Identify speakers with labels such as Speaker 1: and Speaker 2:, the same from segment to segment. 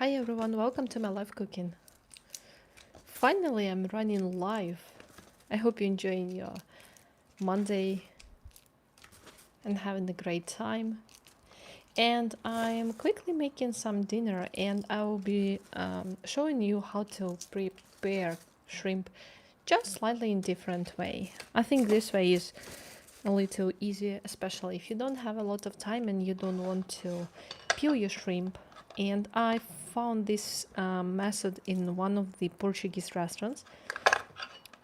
Speaker 1: Hi everyone, welcome to my live cooking. Finally, I'm running live. I hope you're enjoying your Monday and having a great time. And I'm quickly making some dinner, and I will be showing you how to prepare shrimp just slightly in different way. I think this way is a little easier, especially if you don't have a lot of time and you don't want to peel your shrimp. And I found this method in one of the Portuguese restaurants,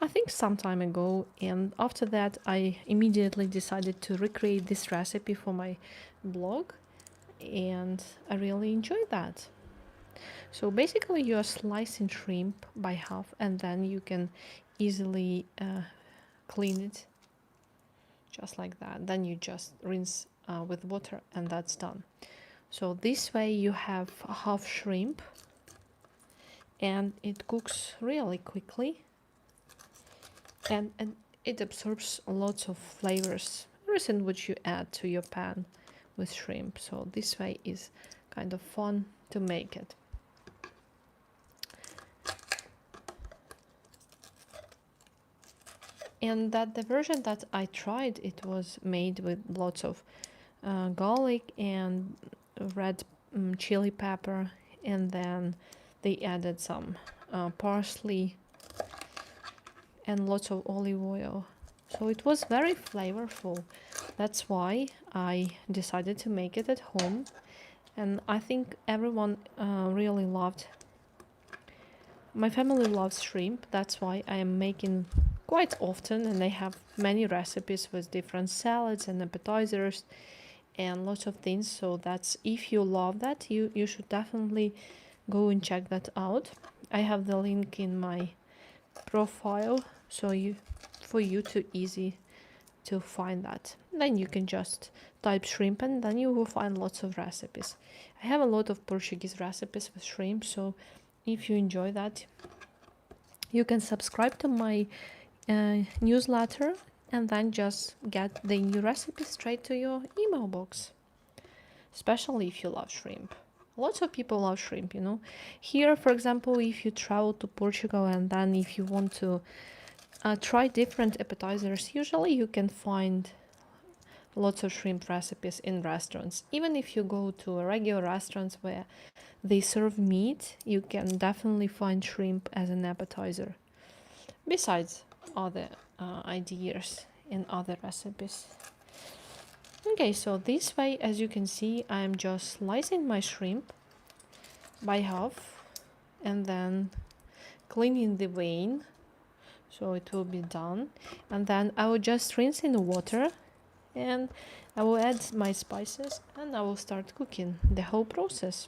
Speaker 1: I think some time ago, and after that I immediately decided to recreate this recipe for my blog, and I really enjoyed that. So basically you are slicing shrimp by half, and then you can easily clean it just like that. Then you just rinse with water and that's done. So this way you have half shrimp and it cooks really quickly, and it absorbs lots of flavors, everything which you add to your pan with shrimp. So this way is kind of fun to make it. And that the version that I tried, it was made with lots of garlic and red chili pepper, and then they added some parsley and lots of olive oil. So it was very flavorful. That's why I decided to make it at home, and I think everyone really loved. My family loves shrimp, that's why I am making quite often, and I have many recipes with different salads and appetizers and lots of things. So that's, if you love that, you should definitely go and check that out. I have the link in my profile, so for you to easy to find that. Then you can just type shrimp and then you will find lots of recipes. I have a lot of Portuguese recipes with shrimp, so if you enjoy that, you can subscribe to my newsletter and then just get the new recipe straight to your email box, especially if you love shrimp. Lots of people love shrimp, you know. Here, for example, if you travel to Portugal and then if you want to try different appetizers, usually you can find lots of shrimp recipes in restaurants. Even if you go to a regular restaurants where they serve meat, you can definitely find shrimp as an appetizer, besides other ideas in other recipes. Okay, so this way, as you can see, I'm just slicing my shrimp by half and then cleaning the vein so it will be done, and then I will just rinse in the water and I will add my spices and I will start cooking the whole process.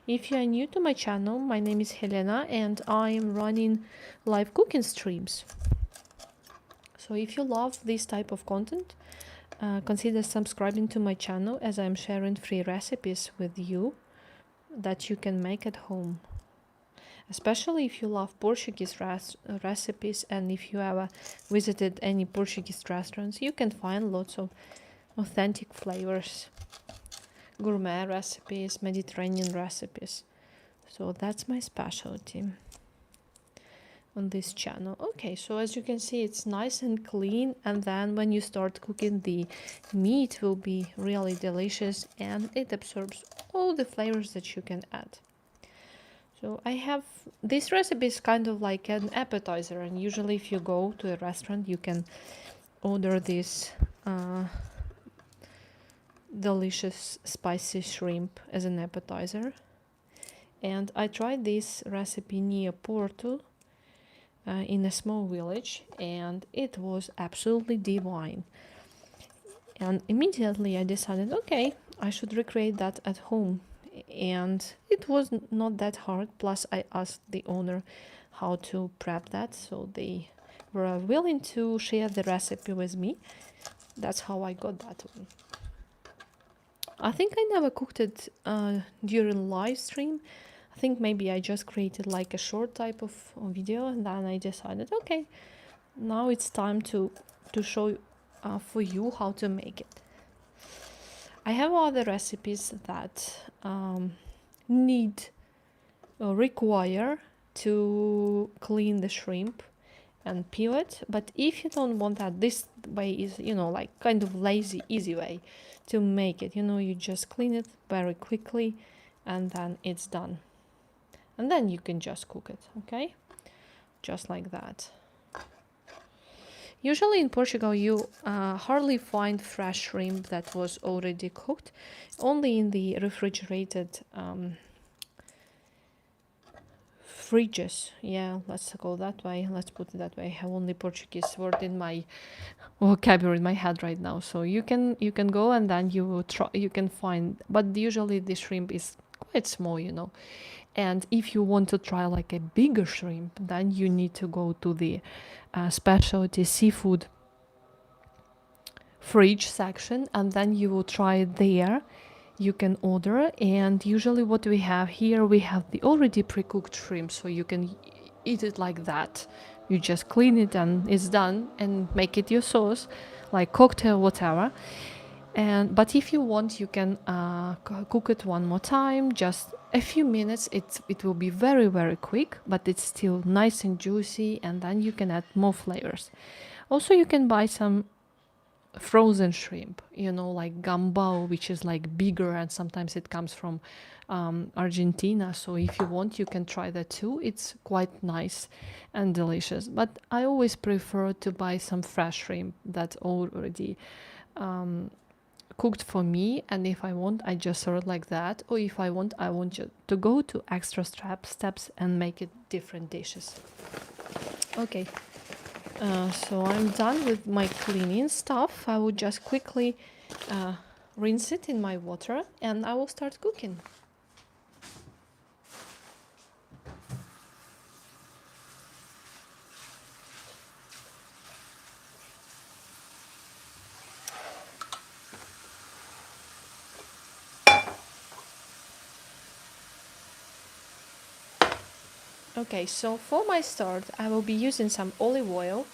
Speaker 1: If you are new to my channel, my name is Helena and I am running live cooking streams. So if you love this type of content, consider subscribing to my channel, as I'm sharing free recipes with you that you can make at home. Especially if you love Portuguese recipes, and if you ever visited any Portuguese restaurants, you can find lots of authentic flavors, gourmet recipes, Mediterranean recipes. So that's my specialty on this channel. Okay, so as you can see, it's nice and clean, and then when you start cooking, the meat will be really delicious and it absorbs all the flavors that you can add. So I have, this recipe is kind of like an appetizer, and usually if you go to a restaurant you can order this delicious spicy shrimp as an appetizer. And I tried this recipe near Porto, in a small village, and it was absolutely divine. And immediately I decided, okay, I should recreate that at home. And it was not that hard. Plus, I asked the owner how to prep that, so they were willing to share the recipe with me. That's how I got that one. I think I never cooked it during live stream. I think maybe I just created like a short type of video, and then I decided, okay, now it's time to show for you how to make it. I have other recipes that need or require to clean the shrimp and peel it. But if you don't want that, this way is, like kind of lazy, easy way to make it. You just clean it very quickly and then it's done. And then you can just cook it, okay? Just like that. Usually in Portugal, you hardly find fresh shrimp that was already cooked, only in the refrigerated fridges. Yeah, let's go that way. Let's put it that way. I have only Portuguese word in my vocabulary in my head right now. So you can go and then you can find, but usually the shrimp is quite small, And if you want to try like a bigger shrimp, then you need to go to the specialty seafood fridge section, and then you will try it there. You can order, and usually what we have here, we have the already pre-cooked shrimp, so you can eat it like that. You just clean it and it's done, and make it your sauce, like cocktail, whatever. But if you want, you can cook it one more time, just a few minutes. It will be very, very quick, but it's still nice and juicy, and then you can add more flavors. Also, you can buy some frozen shrimp, like gambao, which is like bigger, and sometimes it comes from Argentina. So if you want, you can try that too. It's quite nice and delicious. But I always prefer to buy some fresh shrimp that's already cooked for me, and if I want, I just serve it like that, or if I want to go to extra steps and make it different dishes. Okay, so I'm done with my cleaning stuff. I will just quickly rinse it in my water, and I will start cooking. Okay, so for my start, I will be using some olive oil.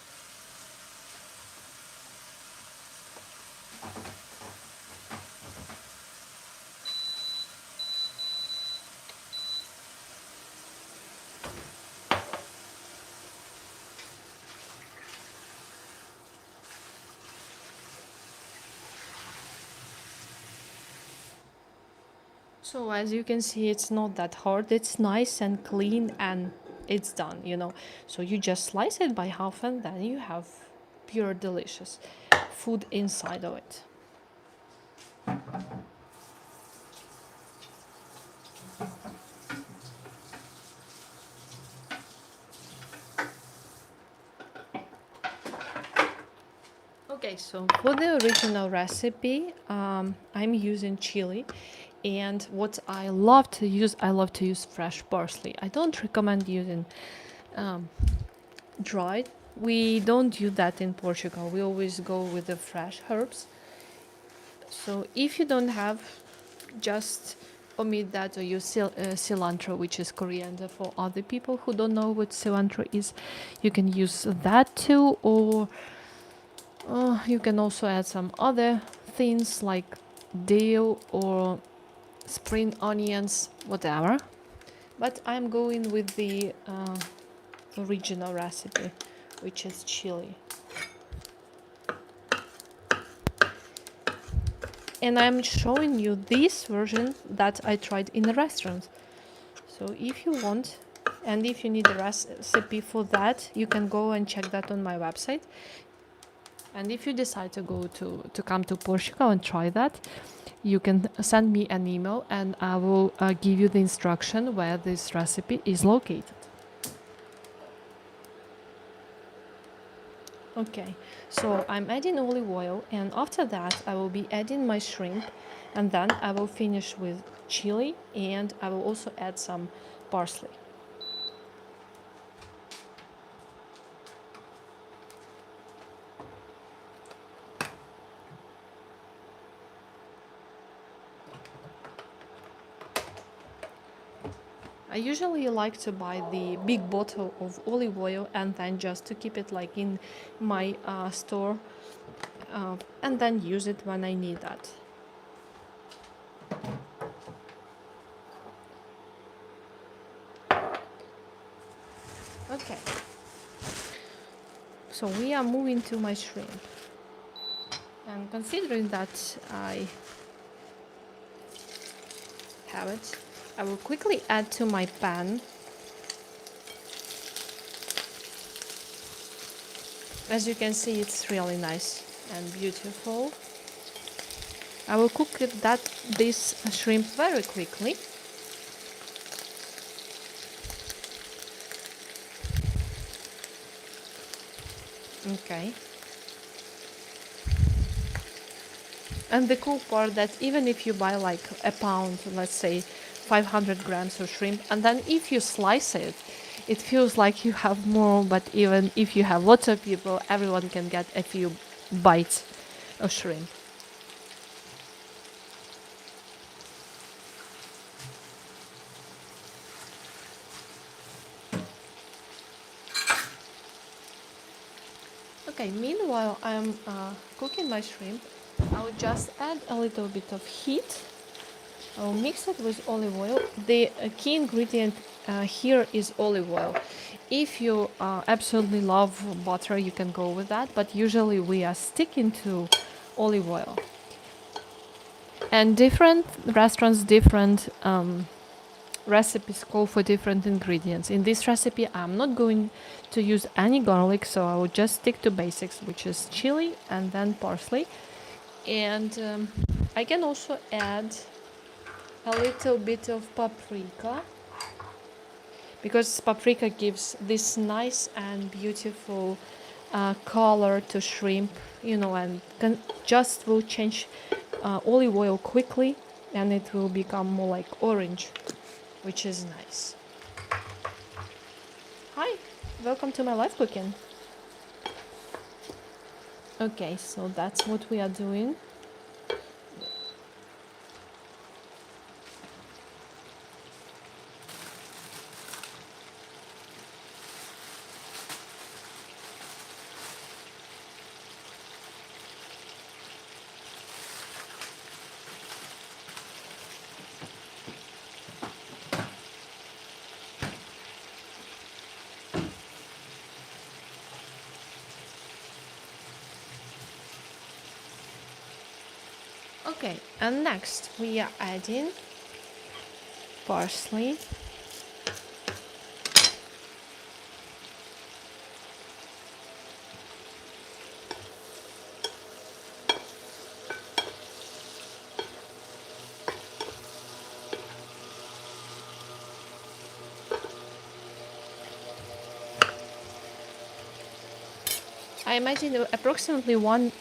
Speaker 1: So as you can see, it's not that hard. It's nice and clean, and it's done, So you just slice it by half, and then you have pure delicious food inside of it. Okay, so for the original recipe, I'm using chili. And what I love to use fresh parsley. I don't recommend using dried. We don't do that in Portugal. We always go with the fresh herbs. So if you don't have, just omit that, or use cilantro, which is coriander. For other people who don't know what cilantro is, you can use that too, or you can also add some other things like dill or spring onions, whatever. But I'm going with the original recipe, which is chili. And I'm showing you this version that I tried in the restaurant. So if you want, and if you need a recipe for that, you can go and check that on my website. And if you decide to go to come to Portugal and try that, you can send me an email, and I will give you the instruction where this recipe is located. Okay, so I'm adding olive oil, and after that I will be adding my shrimp, and then I will finish with chili, and I will also add some parsley. I usually like to buy the big bottle of olive oil, and then just to keep it like in my store, and then use it when I need that. So we are moving to my shrimp. And considering that I have it, I will quickly add to my pan. As you can see, it's really nice and beautiful. I will cook this shrimp very quickly. Okay. And the cool part that even if you buy like a pound, let's say 500 grams of shrimp, and then if you slice it, it feels like you have more, but even if you have lots of people, everyone can get a few bites of shrimp. Okay, meanwhile I'm cooking my shrimp. I'll just add a little bit of heat. I'll mix it with olive oil. The key ingredient here is olive oil. If you absolutely love butter, you can go with that, but usually we are sticking to olive oil. And different restaurants, different recipes call for different ingredients. In this recipe, I'm not going to use any garlic, so I will just stick to basics, which is chili and then parsley. And I can also add a little bit of paprika, because paprika gives this nice and beautiful color to shrimp, and just will change olive oil quickly, and it will become more like orange, which is nice. Hi, welcome to my live cooking. Okay, so that's what we are doing. Okay, and next we are adding parsley. I imagine approximately one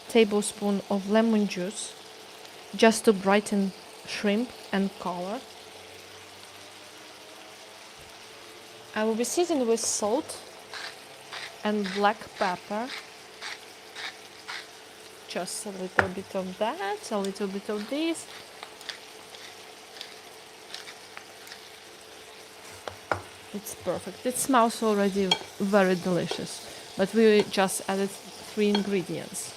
Speaker 1: tablespoon of lemon juice, just to brighten shrimp and color. I will be seasoning with salt and black pepper. Just a little bit of that, a little bit of this. It's perfect. It smells already very delicious, but we just added 3 ingredients.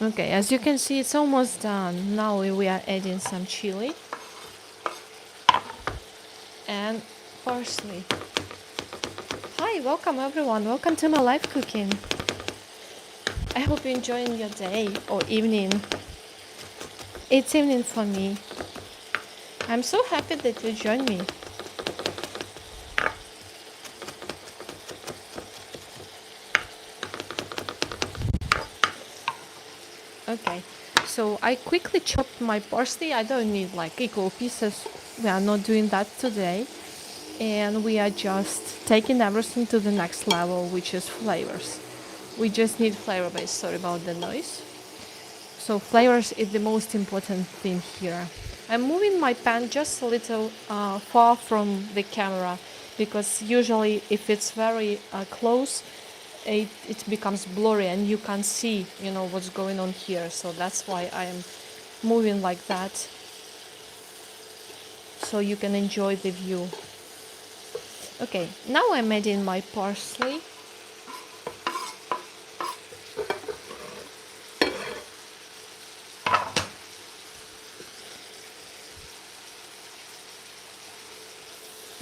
Speaker 1: Okay, as you can see, it's almost done. Now we are adding some chili and parsley. Hi, welcome everyone. Welcome to my live cooking. I hope you're enjoying your day or evening. It's evening for me. I'm so happy that you joined me. Okay, so I quickly chopped my parsley. I don't need like equal pieces. We are not doing that today. And we are just taking everything to the next level, which is flavors. We just need flavor base. Sorry about the noise. So flavors is the most important thing here. I'm moving my pan just a little far from the camera, because usually if it's very close, it becomes blurry and you can't see, what's going on here. So that's why I am moving like that, so you can enjoy the view. Okay, now I'm adding my parsley.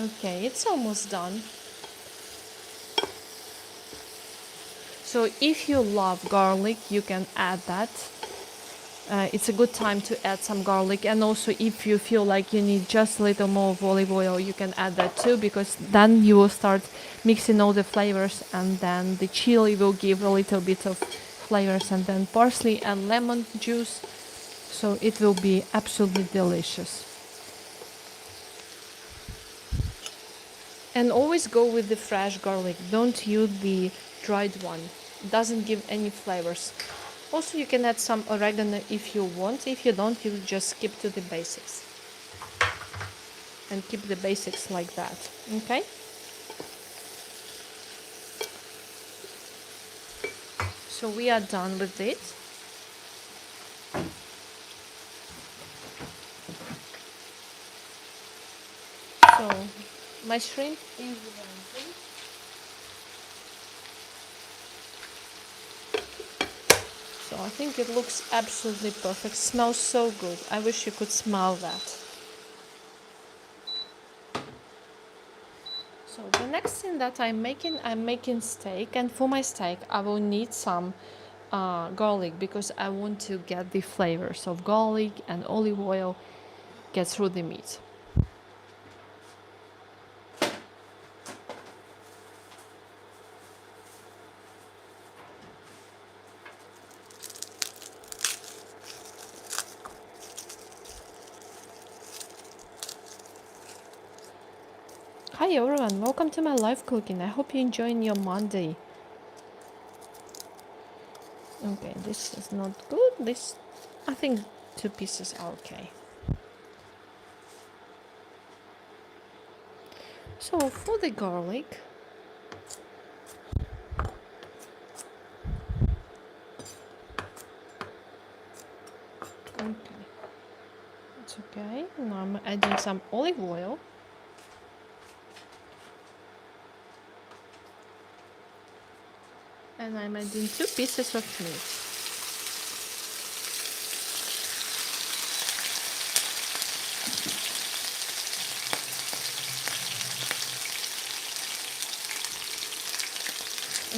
Speaker 1: Okay, it's almost done. So if you love garlic, you can add that. It's a good time to add some garlic, and also if you feel like you need just a little more of olive oil, you can add that too, because then you will start mixing all the flavors, and then the chili will give a little bit of flavors, and then parsley and lemon juice, so it will be absolutely delicious. And always go with the fresh garlic, don't use the dried one, it doesn't give any flavors. Also, you can add some oregano if you want. If you don't, you just skip to the basics and keep the basics like that. Okay? So we are done with it. So my shrimp is ready. So I think it looks absolutely perfect. Smells so good. I wish you could smell that. So the next thing that I'm making steak, and for my steak I will need some garlic, because I want to get the flavors of garlic and olive oil get through the meat. Hi everyone, welcome to my live cooking. I hope you're enjoying your Monday. Okay, this is not good. This, I think 2 pieces are okay. So for the garlic, okay, it's okay. Now I'm adding some olive oil. And I'm adding 2 pieces of meat.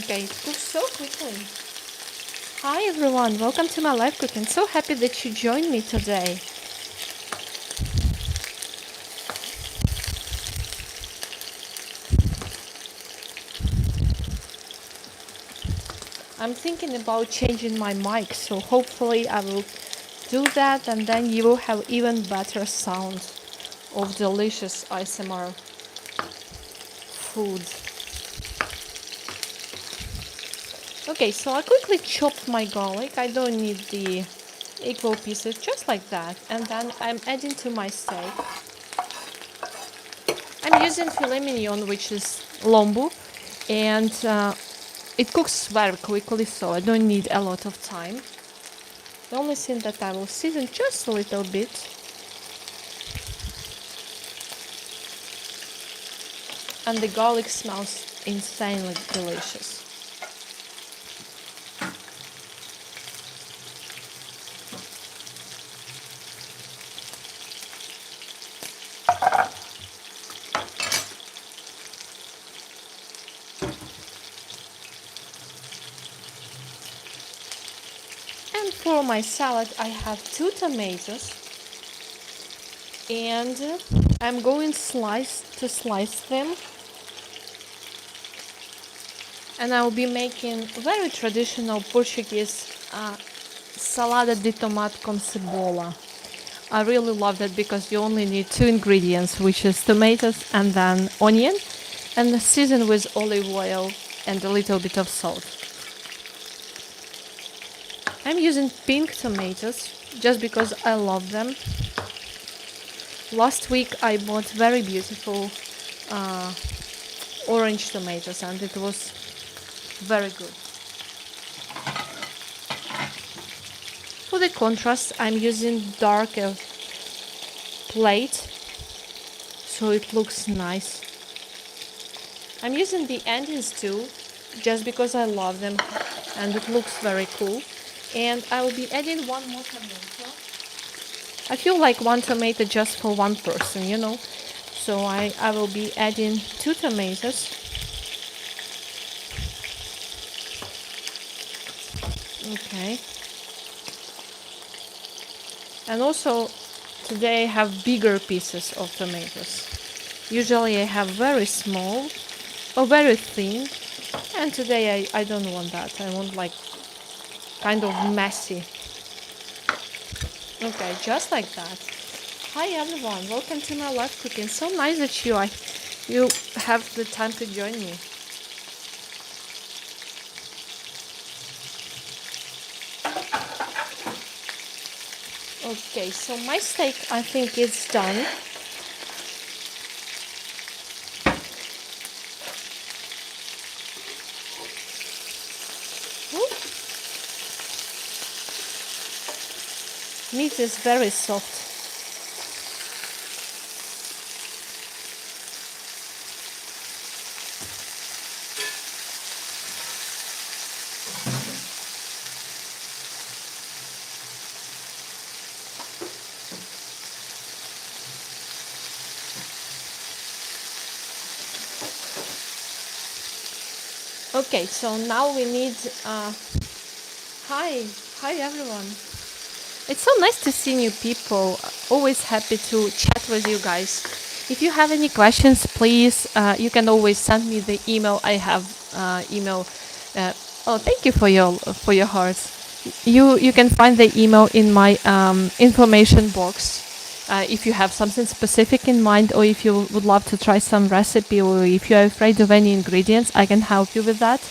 Speaker 1: Okay, it cooks so quickly. Hi everyone, welcome to my live cooking. So happy that you joined me today. I'm thinking about changing my mic, so hopefully I will do that, and then you will have even better sound of delicious ASMR food. Okay, so I quickly chopped my garlic. I don't need the equal pieces, just like that. And then I'm adding to my steak. I'm using filet mignon, which is lombu, and it cooks very quickly, so I don't need a lot of time. The only thing that I will season just a little bit. And the garlic smells insanely delicious. And for my salad, I have 2 tomatoes, and I'm going to slice them. And I will be making very traditional Portuguese salada de tomate com cebola. I really love that because you only need 2 ingredients, which is tomatoes and then onion, and season with olive oil and a little bit of salt. I'm using pink tomatoes just because I love them. Last week I bought very beautiful orange tomatoes, and it was very good. For the contrast, I'm using darker plate so it looks nice. I'm using the onions too, just because I love them and it looks very cool. And I will be adding 1 more tomato. I feel like 1 tomato just for 1 person, you know. So I will be adding 2 tomatoes. Okay. And also today I have bigger pieces of tomatoes. Usually I have very small or very thin, and today I don't want that. I want like kind of messy. Okay, just like that. Hi everyone, welcome to my live cooking. So nice that you have the time to join me. Okay, so my steak I think is done. Ooh. Meat is very soft. Okay, so now we need hi everyone. It's so nice to see new people. Always happy to chat with you guys. If you have any questions, please, you can always send me the email. I have email. Oh, thank you for your hearts. You can find the email in my information box. If you have something specific in mind, or if you would love to try some recipe, or if you're afraid of any ingredients, I can help you with that.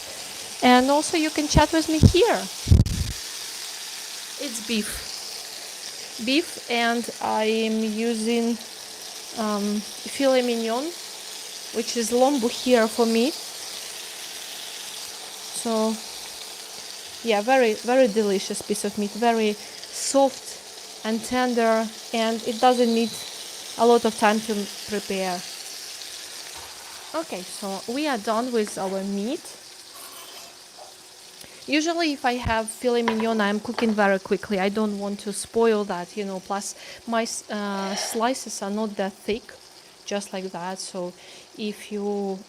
Speaker 1: And also, you can chat with me here. It's beef, and I am using filet mignon, which is lombu here for me. So yeah, very delicious piece of meat, very soft and tender, and it doesn't need a lot of time to prepare. Okay, so we are done with our meat. Usually if I have filet mignon, I'm cooking very quickly. I don't want to spoil that, plus my slices are not that thick, just like that. So if you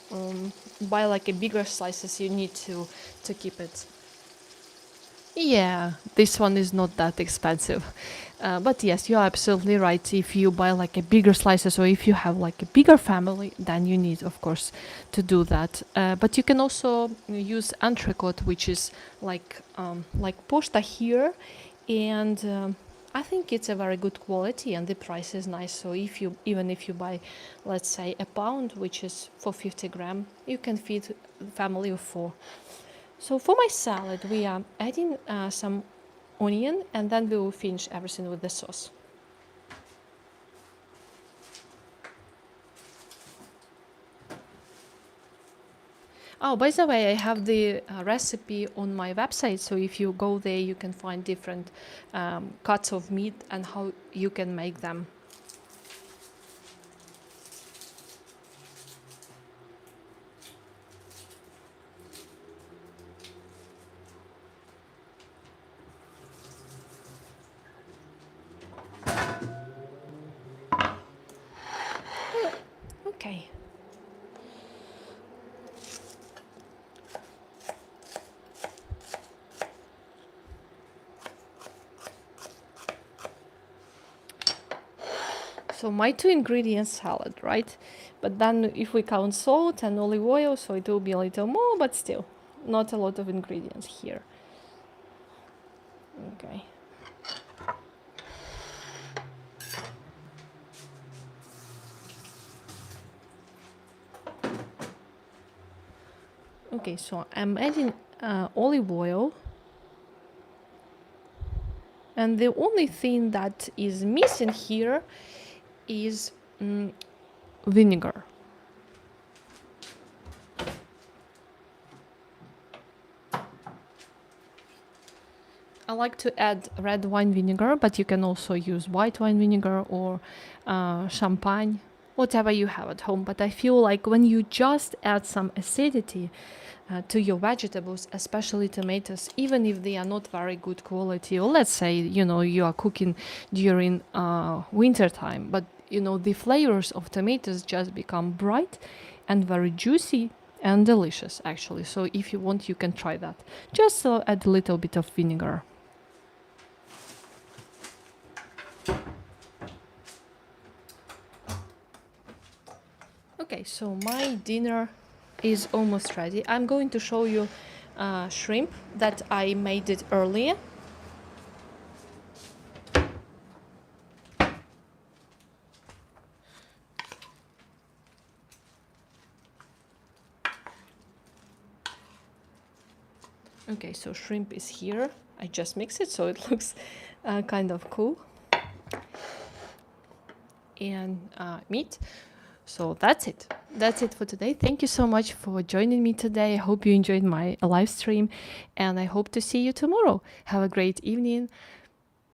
Speaker 1: buy like a bigger slices, you need to keep it. Yeah, this one is not that expensive. But yes, you're absolutely right. If you buy like a bigger slices, or if you have like a bigger family, then you need, of course, to do that. But you can also use entrecote, which is like posta here, and I think it's a very good quality, and the price is nice. So even if you buy, let's say, a pound, which is for 50 gram, you can feed a family of 4. So for my salad, we are adding some onion, and then we will finish everything with the sauce. Oh, by the way, I have the recipe on my website. So if you go there, you can find different cuts of meat and how you can make them. Okay. So my 2 ingredients salad, right? But then if we count salt and olive oil, so it will be a little more, but still not a lot of ingredients here. Okay. Okay, so I'm adding olive oil. And the only thing that is missing here is vinegar. I like to add red wine vinegar, but you can also use white wine vinegar or champagne, whatever you have at home. But I feel like when you just add some acidity to your vegetables, especially tomatoes, even if they are not very good quality, or let's say, you are cooking during winter time, but the flavors of tomatoes just become bright and very juicy and delicious, actually. So if you want, you can try that. Just add a little bit of vinegar. Okay, so my dinner is almost ready. I'm going to show you shrimp that I made it earlier. Okay, so shrimp is here. I just mix it so it looks kind of cool. And meat. So that's it. That's it for today. Thank you so much for joining me today. I hope you enjoyed my live stream, and I hope to see you tomorrow. Have a great evening.